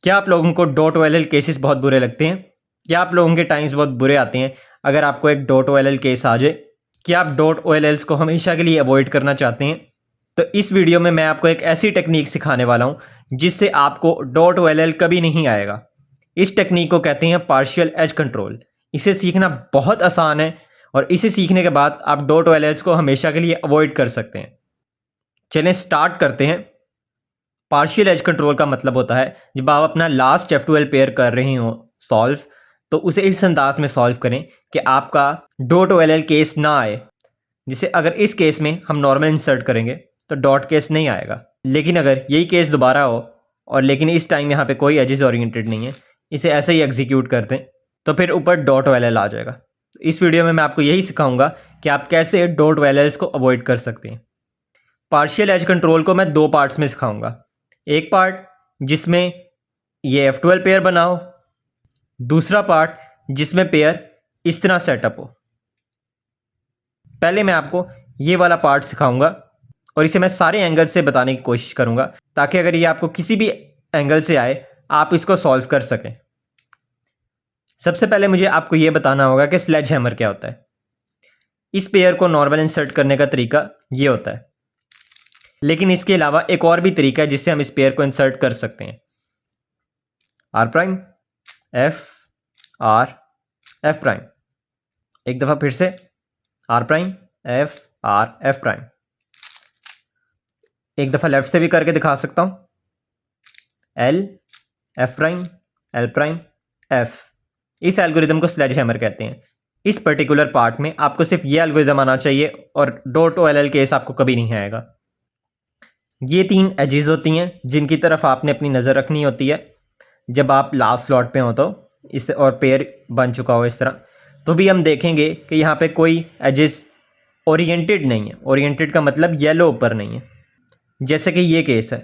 क्या आप लोगों को डॉट OLL केसेस बहुत बुरे लगते हैं? क्या आप लोगों के टाइम्स बहुत बुरे आते हैं अगर आपको एक डॉट OLL केस आ जाए? क्या आप डॉट OLLs को हमेशा के लिए अवॉइड करना चाहते हैं? तो इस वीडियो में मैं आपको एक ऐसी टेक्निक सिखाने वाला हूँ जिससे आपको डॉट OLL कभी नहीं आएगा। इस टेक्निक को कहते हैं पार्शियल एज कंट्रोल। इसे सीखना बहुत आसान है और इसे सीखने के बाद आप डॉट OLLs को हमेशा के लिए अवॉइड कर सकते हैं। चलें स्टार्ट करते हैं। पार्शियल एज कंट्रोल का मतलब होता है जब आप अपना लास्ट F12 पेयर कर रहे हो सॉल्व, तो उसे इस अंदाज में सॉल्व करें कि आपका डॉट OLL केस ना आए। जिसे अगर इस केस में हम नॉर्मल इंसर्ट करेंगे तो डॉट केस नहीं आएगा, लेकिन अगर यही केस दोबारा हो और लेकिन इस टाइम यहाँ पे कोई एजेस ओरिएंटेड नहीं है, इसे ऐसे ही एग्जीक्यूट कर दें तो फिर ऊपर डॉट OLL आ जाएगा। इस वीडियो में मैं आपको यही सिखाऊंगा कि आप कैसे डॉट OLLs को अवॉइड कर सकते हैं। पार्शियल एज कंट्रोल को मैं दो पार्ट्स में सिखाऊंगा। एक पार्ट जिसमें ये F12 पेयर बनाओ, दूसरा पार्ट जिसमें पेयर इस तरह सेटअप हो। पहले मैं आपको ये वाला पार्ट सिखाऊंगा और इसे मैं सारे एंगल से बताने की कोशिश करूंगा ताकि अगर ये आपको किसी भी एंगल से आए आप इसको सॉल्व कर सकें। सबसे पहले मुझे आपको ये बताना होगा कि स्लेज हैमर क्या होता है। इस पेयर को नॉर्मल इंसर्ट करने का तरीका ये होता है, लेकिन इसके अलावा एक और भी तरीका है जिससे हम इस पेयर को इंसर्ट कर सकते हैं। R prime F R F prime. एक दफ़ा फिर से R prime F R F prime. एक दफ़ा लेफ्ट से भी करके दिखा सकता हूं। L F prime L prime F। इस एल्गोरिदम को स्लेज हैमर कहते हैं। इस पर्टिकुलर पार्ट में आपको सिर्फ ये एल्गोरिदम आना चाहिए और डॉट OLL केस आपको कभी नहीं आएगा। ये तीन एजेस होती हैं जिनकी तरफ आपने अपनी नज़र रखनी होती है जब आप लास्ट स्लॉट पे हो, तो इस और पेयर बन चुका हो इस तरह, तो भी हम देखेंगे कि यहाँ पे कोई एजेस ओरिएंटेड नहीं है। ओरिएंटेड का मतलब येलो ऊपर नहीं है। जैसे कि ये केस है,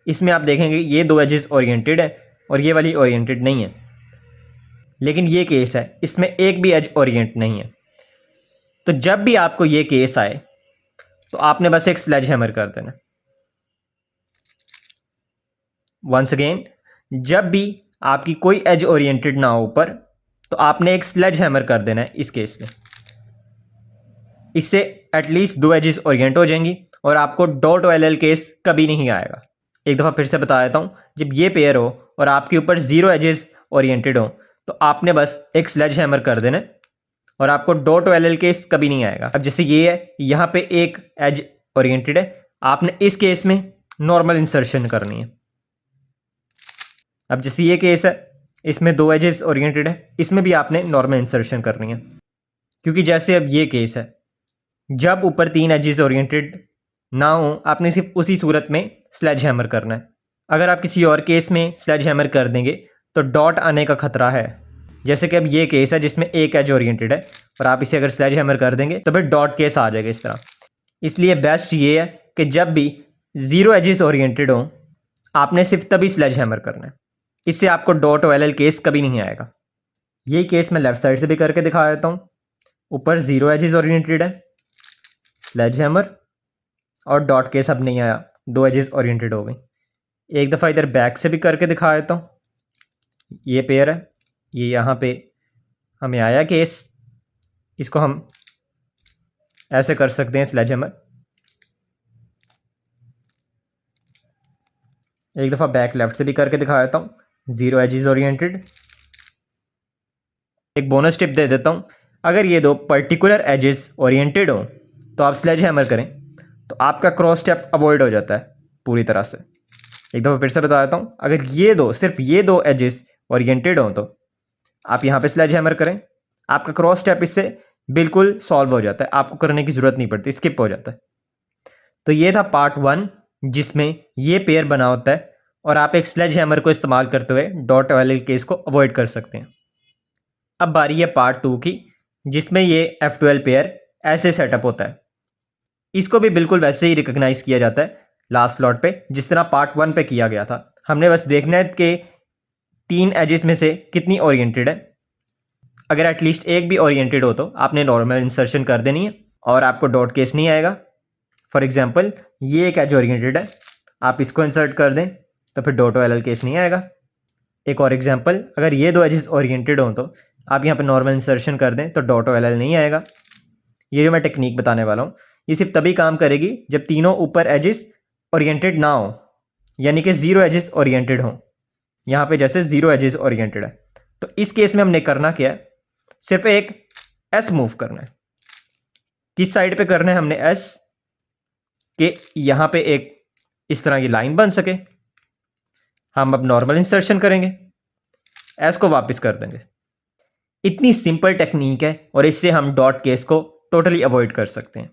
इसमें आप देखेंगे ये दो एजेस ओरिएंटेड है और ये वाली ओरिएंटेड नहीं है। लेकिन ये केस है, इसमें एक भी एज ओरिएंट नहीं है। तो जब भी आपको ये केस आए तो आपने बस एक स्लेज हैमर कर देना। वंस अगेन, जब भी आपकी कोई एज ओरिएंटेड ना हो ऊपर तो आपने एक स्लेज हैमर कर देना है इस केस में। इससे एटलीस्ट दो एजेस ओरिएंट हो जाएंगी और आपको डॉट OLL केस कभी नहीं आएगा। एक दफ़ा फिर से बता देता हूँ, जब ये पेयर हो और आपके ऊपर जीरो एजेस ओरिएंटेड हो तो आपने बस एक स्लेज हैमर कर देना और आपको डॉट OLL केस कभी नहीं आएगा। अब जैसे ये है, यहाँ पे एक एज ओरिएंटेड है, आपने इस केस में नॉर्मल इंसर्शन करनी है। अब जैसे ये केस है, इसमें दो एजेस ओरिएंटेड है, इसमें भी आपने नॉर्मल इंसर्शन करनी है। क्योंकि जैसे अब ये केस है, जब ऊपर तीन एजेस ओरिएंटेड ना हो आपने सिर्फ उसी सूरत में स्लेज हैमर करना है। अगर आप किसी और केस में स्लेज हैमर कर देंगे तो डॉट आने का खतरा है। जैसे कि अब ये केस है जिसमें एक एज ओरिएंटेड है और आप इसे अगर स्लेज हैमर कर देंगे तो फिर डॉट केस आ जाएगा इस तरह। इसलिए बेस्ट ये है कि जब भी जीरो एजेस ओरिएंटेड हो आपने सिर्फ तभी स्लेज हैमर करना है। इससे आपको डॉट OLL केस कभी नहीं आएगा। यही केस मैं लेफ्ट साइड से भी करके दिखा देता हूँ। ऊपर जीरो एजेस ओरिएंटेड है, स्लेज हैमर और डॉट केस अब नहीं आया, दो एजेस ओरिएंटेड हो गई। एक दफ़ा इधर बैक से भी करके दिखा देता हूँ। ये पेयर है, ये यहाँ पे हमें आया केस, इसको हम ऐसे कर सकते हैं स्लेज हैमर। एक दफ़ा बैक लेफ्ट से भी करके दिखा देता हूँ। Zero edges oriented. एक बोनस टिप दे देता हूँ, अगर ये दो पर्टिकुलर एजेस ओरिएंटेड हो तो आप स्लेज हैमर करें तो आपका क्रॉस स्टेप अवॉइड हो जाता है पूरी तरह से। एक दफ़ा फिर से बता देता हूँ, अगर ये दो सिर्फ ये दो एजेस ओरिएंटेड हो तो आप यहाँ पे स्लेज हैमर करें, आपका क्रॉस स्टेप इससे बिल्कुल सॉल्व हो जाता है, आपको करने की ज़रूरत नहीं पड़ती, स्किप हो जाता है। तो ये था पार्ट 1 जिसमें ये पेयर बना होता है और आप एक स्लेज हैमर को इस्तेमाल करते हुए डॉट OLL केस को अवॉइड कर सकते हैं। अब बारी है पार्ट 2 की, जिसमें ये F12 पेयर ऐसे सेटअप होता है। इसको भी बिल्कुल वैसे ही रिकॉग्नाइज किया जाता है लास्ट स्लॉट पे जिस तरह पार्ट 1 पे किया गया था। हमने बस देखना है कि तीन एजेस में से कितनी ओरिएंटेड है। अगर एटलीस्ट एक भी ओरिएंटेड हो तो आपने नॉर्मल इंसर्शन कर देनी है और आपको डॉट केस नहीं आएगा। फॉर एग्जांपल ये एक एज ओरिएंटेड है, आप इसको इंसर्ट कर दें तो फिर डॉट OLL केस नहीं आएगा। एक और एग्जांपल, अगर ये दो एजेस ओरिएंटेड हों तो आप यहाँ पे नॉर्मल इंसर्शन कर दें तो डॉट OLL नहीं आएगा। ये जो मैं टेक्निक बताने वाला हूँ ये सिर्फ तभी काम करेगी जब तीनों ऊपर एजेस ओरिएंटेड ना हो, यानी कि जीरो एजेस ओरिएंटेड हों। यहाँ पे जैसे जीरो एजेस ओरिएंटेड है, तो इस केस में हमने करना क्या है, सिर्फ एक एस मूव करना है। किस साइड पे करना है हमने एस, कि यहाँ पे एक इस तरह की लाइन बन सके। हम अब नॉर्मल इंसर्शन करेंगे, एस को वापस कर देंगे। इतनी सिंपल टेक्निक है और इससे हम डॉट केस को टोटली अवॉइड कर सकते हैं।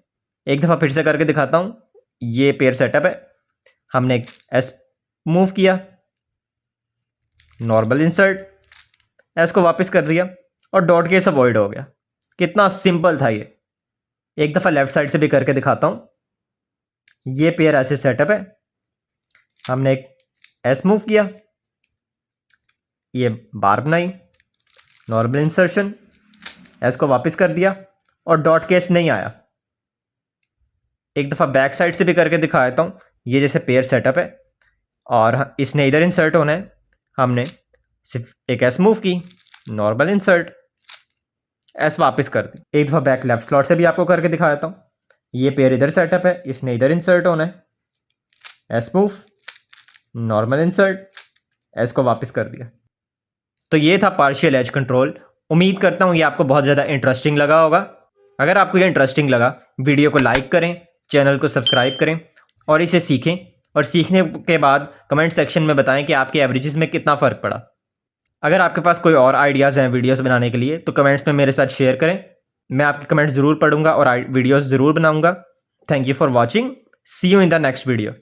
एक दफ़ा फिर से करके दिखाता हूँ। ये पेयर सेटअप है, हमने एक एस मूव किया, नॉर्मल इंसर्ट, एस को वापस कर दिया और डॉट केस अवॉइड हो गया। कितना सिंपल था ये। एक दफ़ा लेफ्ट साइड से भी करके दिखाता हूँ। ये पेयर ऐसे सेटअप है, हमने एक एस मूव किया, ये बार बनाई, नॉर्मल इंसर्शन, एस को वापस कर दिया और डॉट केस नहीं आया। एक दफ़ा बैक साइड से भी करके दिखा देता हूँ। ये जैसे पेयर सेटअप है और इसने इधर इंसर्ट होना है, हमने सिर्फ एक एस मूव की, नॉर्मल इंसर्ट, एस वापस कर दी। एक दफ़ा बैक लेफ्ट स्लॉट से भी आपको करके दिखा देता हूँ। ये पेयर इधर सेटअप है, इसने इधर इंसर्ट होना है, S move, normal insert, S को वापस कर दिया। तो ये था पार्शियल एज कंट्रोल। उम्मीद करता हूँ ये आपको बहुत ज़्यादा इंटरेस्टिंग लगा होगा। अगर आपको ये इंटरेस्टिंग लगा, वीडियो को लाइक करें, चैनल को सब्सक्राइब करें और इसे सीखें, और सीखने के बाद कमेंट सेक्शन में बताएं कि आपके एवरेजेस में कितना फ़र्क पड़ा। अगर आपके पास कोई और आइडियाज़ हैं वीडियोस बनाने के लिए तो कमेंट्स में मेरे साथ शेयर करें। मैं आपके कमेंट्स ज़रूर पढ़ूंगा और वीडियोस ज़रूर बनाऊंगा। Thank you for watching. See you in the next video.